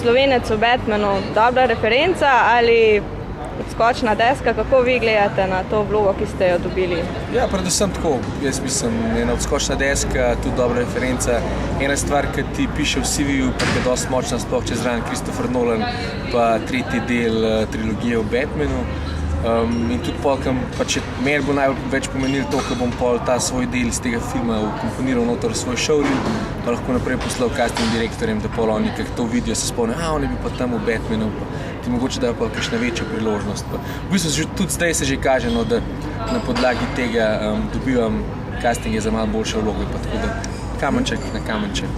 Slovenec v Batmanu dobra referenca ali odskočna deska? Kako vi gledate na to vlogo, ki ste jo dobili? Ja, predvsem tako. Jaz mislim, ena odskočna deska, tudi dobra referenca. Ena stvar, ki ti piše v CV-ju, pa je dosti močna, sploh čez ran Christopher Nolan, pa tretji del trilogije o Batmanu. In tudi polkam, pa če meni bo največ pomenil to, ko bom pol ta svoj del iz tega filma ukomponiral noter v svoj showreel, pa lahko naprej poslal casting direktorjem, da pol oni, kak to vidijo, se spomnijo, oni bi pa tam v Batmanu, pa ti mogoče dajo pa kakšna večja priložnost. Pa. V bistvu tudi zdaj se že kaže, no, da na podlagi tega dobivam castinge za malo boljše vloge, pa tako da kamenček na kamenček.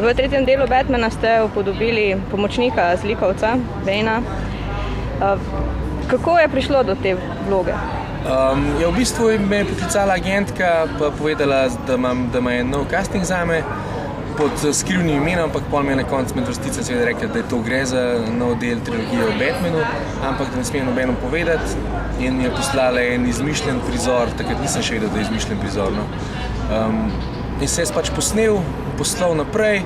V tretjem delu Batmana ste upodobili pomočnika zlikovca, Bana. Kako je prišlo do te vloge? V bistvu me je poklicala agentka pa povedala, da ima en nov casting zame pod skrivnim imenom, ampak pol me je na koncu med vrsticami seveda rekla, da to gre za nov del trilogije o Batmanu, ampak da ne smem nobenom povedati in mi je poslala en izmišljen prizor, takrat nisem še vedel, da je izmišljen prizor. No. In se je pač posnel, poslal naprej.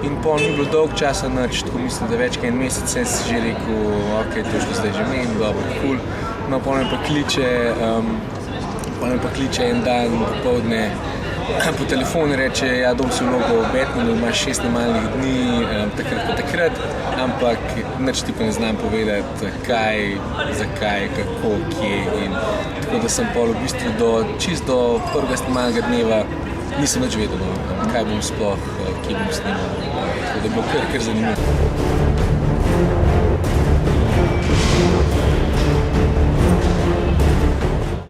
In pol ni bilo dolg časa nič, tako mislim, da več kot en mesec sem si že rekel, ok, to je zdaj že menim, dobro, cool. No, pol me pa kliče en dan popoldne po telefonu, reče, ja, dom si vlogo v Batmanu, imaš 6 snemalnih dni, takrat pa takrat, ampak nič ti pa ne znam povedati, kaj, zakaj, kako, kje in tako da sem pol v bistvu čisto do prvega snemalnega dneva nisem nič vedel, kaj bom sploh, kje bom snimal, tako da je bilo kar zanimivo.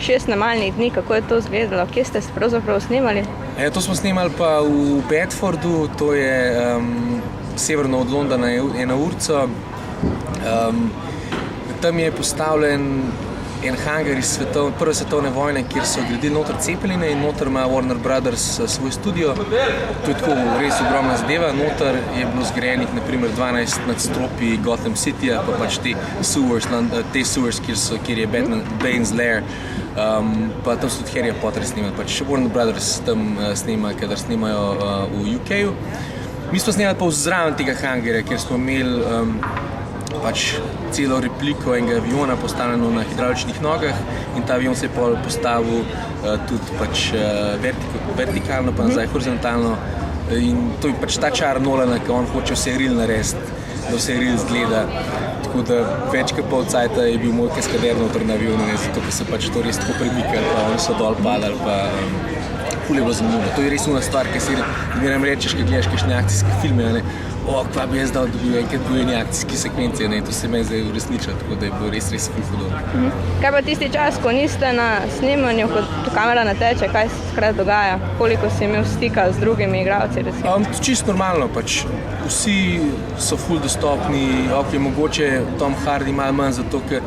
Šest snemalnih dni, kako je to izgledalo? Kje ste pravzaprav snemali? To smo snemali pa v Bedfordu, to je severno od Londona, ena urco. Tam je postavljen en hangar iz prve svetovne vojne, kjer so gradili noter cepeline in noter ima Warner Brothers svoj studio. To je tako res ogromna zadeva. Noter je bilo zgrajenih naprimer 12 nadstropij Gotham Cityja, pa pač te sewers, kjer je Bane's Lair, pa tam so tudi Harryja Potterja snimali. Pač Warner Brothers tam snima, kadar snimajo v UK-ju. Mi smo snemali pa vzraven tega hangarja, kjer smo imeli pač celo repliko enega aviona postavljeno na hidravličnih nogah in ta avion se je postavil tudi pač vertikalno pa nazaj horizontalno in to je pač ta čar Nolana, ki on hoče vse real narediti, da vse real zgleda. Tako da več kot pol cajta je bil moj kaskader noter na avionu, zato ker se pač to res tako premikali, pa oni so dol padali, pa ful je bilo zanimivo. To je res una stvar, ki si ne rečeš, ki gledaš kakšne akcijske filme, kva bi jaz dal dobil enkrat v eni akcijski sekvenci, to se meni zdaj uresničilo, tako da je bilo res ful hudo. Kaj pa tisti čas, ko niste na snemanju, ko kamera ne teče, kaj se takrat dogaja? Koliko si imel stika z drugimi igralci? Čisto normalno, pač vsi so ful dostopni, ok, mogoče Tom Hardy malo manj, zato ker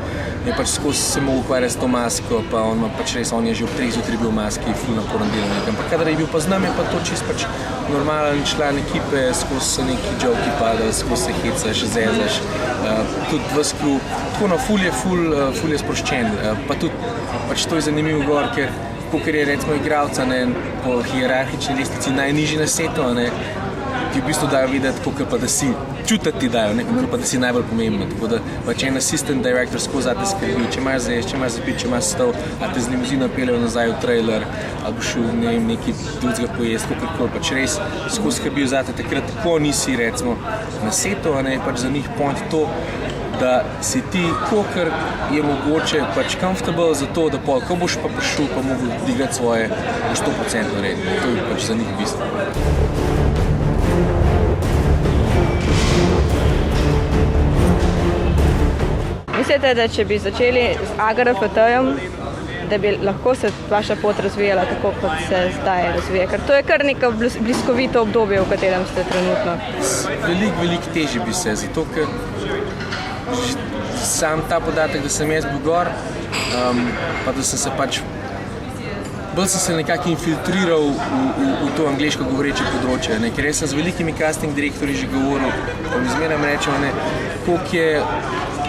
je pač skozi se mogel ukvarjati s to masko, pa on je že ob 3 zjutraj bil v maski, ful naporen delovnik. Ampak kadar je bil pa z nami, je pa to čisto pač normalen član ekipe, skozi se neki joki padajo, skozi se hecaš, zezaš, tudi v skru, tako na ful je sproščen, pa tudi pač to je zanimivo gor, ker kakor je recimo igralca po hierarhični lestvici najnižji na setu, ti v bistvu dajo videti, kakor pa da si, čutiti ti dajo, kakor pa da si najbolj pomemben, tako da pač en assistant director skozi zate skrbi, če imaš zajest, če imaš zapit, če imaš stol, a te z limuzino peljejo nazaj v trailer, ali boš šel nekaj drugega pojest, kakorkoli, pač res skozi skrbijo zate takrat, ko nisi recimo na setu, pač za njih point to, da si ti, kakor je mogoče, pač comfortable za to, da pol, ko boš pa prišel, pa mogel digati svoje 100% narediti, to je pač za njih bistvo. Mislite, da če bi začeli z AGRFT-jem, da bi lahko se vaša pot razvijala tako, kot se zdaj razvija? Ker to je kar neko bliskovito obdobje, v katerem ste trenutno. Veliko težje bi se, zato ker sam ta podatek, da sem jaz bil gor, pa da sem se pač bolj sem se nekako infiltriral v to angleško govoreče področje, ker jaz sem z velikimi casting direktorji že govoril, pa mi zmeraj rečejo, koliko je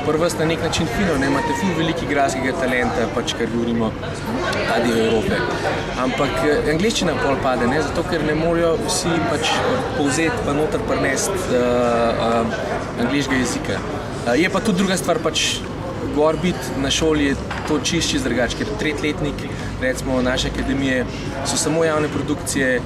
pri vas na nek način fino, ne, imate ful veliko igralskega talenta, pač kar govorimo ta del Evrope. Ampak angleščina pol pade, ne, zato ker ne morajo vsi pač povzeti pa noter prinesti angleškega jezika. Je pa tudi druga stvar, pač gor biti na šoli je to čist drugače, ker tretletnik, recimo naše akademije, so samo javne produkcije,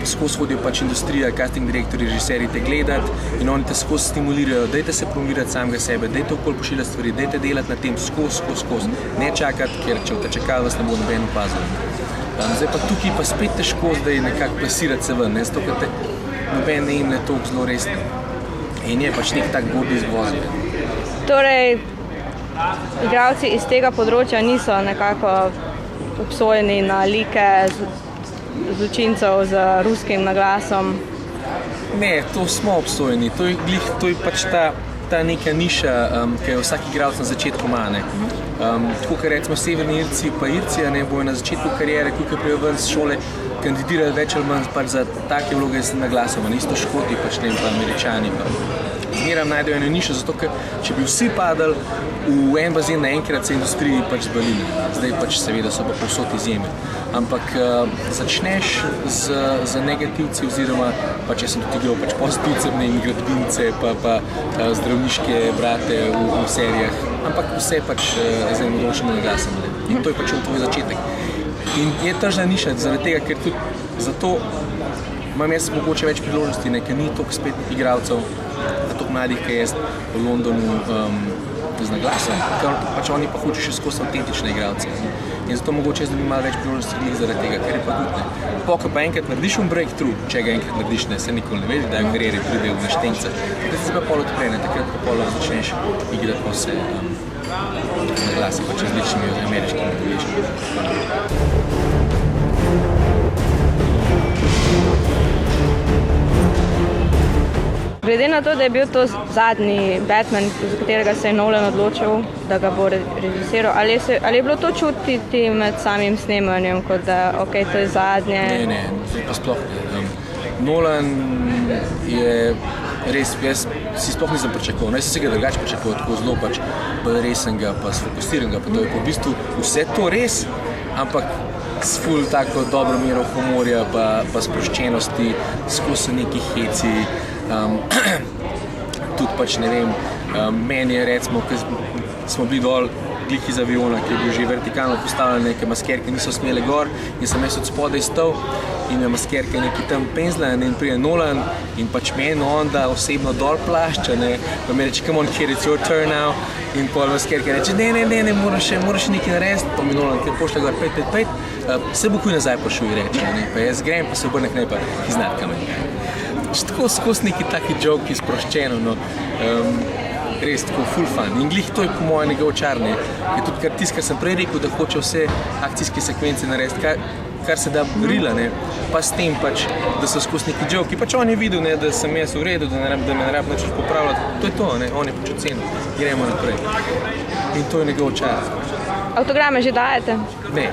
skozi hodijo pač industrija, casting direktorji, režiserji te gledati in oni te skozi stimulirajo, dajte se promovirati samega sebe, dajte okoli pošiljati stvari, dajte delati na tem skozi, ne čakati, ker če boste čakali, vas ne bo noben opazil. Zdaj pa tukaj pa spet težko zdaj nekako plasirati se ven, zato ker te noben ne jemlje toliko zelo resno. In je pač nek tak gordi izvoz. Torej, igralci iz tega področja niso nekako obsojeni na like zločincev z ruskim naglasom? Ne, to smo obsojeni. To je pač ta neka niša, ki jo vsak igralec na začetku ima. Tako kot recimo Severni Irci pa Irci, bojo na začetku kariere, ko prijo ven z šole, kandidirali več ali manj pač za take vloge z naglasom, isto Škoti, pač ne pa Američani. Zmeram najdejo eno nišo, zato ker če bi vsi padali v en bazen naenkrat, se industriji pač zbalili. Zdaj pač seveda so pa povsod izjeme. Ampak začneš z negativci oziroma pač jaz sem tudi igral pač pozitivce in gradbince pa zdravniške brate v serijah, ampak vse pač z enim določenim naglasom. In to je pač tvoj začetek. In je tržna niša, zaradi tega, ker tudi zato imam jaz mogoče več priložnosti, ker ni toliko spet igralcev, toliko mladih, ki je v Londonu z naglasom, ker pač oni pa hočejo še skozi avtentične igralce. In zato mogoče jaz dobi malo več priložnosti zaradi tega, ker je pa tudi ne. Ko pa enkrat narediš un breakthrough, če ga enkrat narediš, ne, se nikoli ne veš, da je v karieri pride v naštence. Takrat se pa pol odprene, takrat pa pol začneš igrati pa vse naglase, pač različnimi ameriškimi deležniki. Glede na to, da je bil to zadnji Batman, za katerega se je Nolan odločil, da ga bo režiral, ali je bilo to čutiti med samim snemanjem, kot da to je zadnje? Ne, pa sploh ne. Nolan je res, jaz si sploh nisem pričakoval, jaz sem se ga drugače pričakoval, tako zelo pač resnega, pa sfokusiranega, pa to je pa v bistvu vse to res, ampak s ful tako dobro mero humorja, pa sproščenosti, skozi neki heci. Tudi pač ne vem, meni je recimo, ko smo bili dol glih iz aviona, ki je bil že vertikalno postavljen, neke maskerke niso smele gor in sem jaz od spodaj stal in me maskerke neki tam penzlene in prije Nolan in pač meni onda osebno dol plašča, pa mi reče, come on kid, it's your turn now in pol maskerke reče, ne, moraš nekaj narediti, pa mi Nolan, ker pošle gor 5, se bo kuj nazaj pošel in reče, pa jaz grem, pa se obrne k nej, pa iznad kamen. Tako skozi neki taki joke sproščeno, res tako full fun. In glih to je po mojem njegov čar, je tudi kar tisto, kar sem prej rekel, da hoče vse akcijske sekvence narediti, kar se da rila, pa s tem pač, da so skozi neki joke. Pač on je videl, da sem jaz v redu, da me ne rabim nič popravljati. To je to, on je pač ocenil. Gremo naprej. In to je njegov čar. Avtograme že dajete? Ne.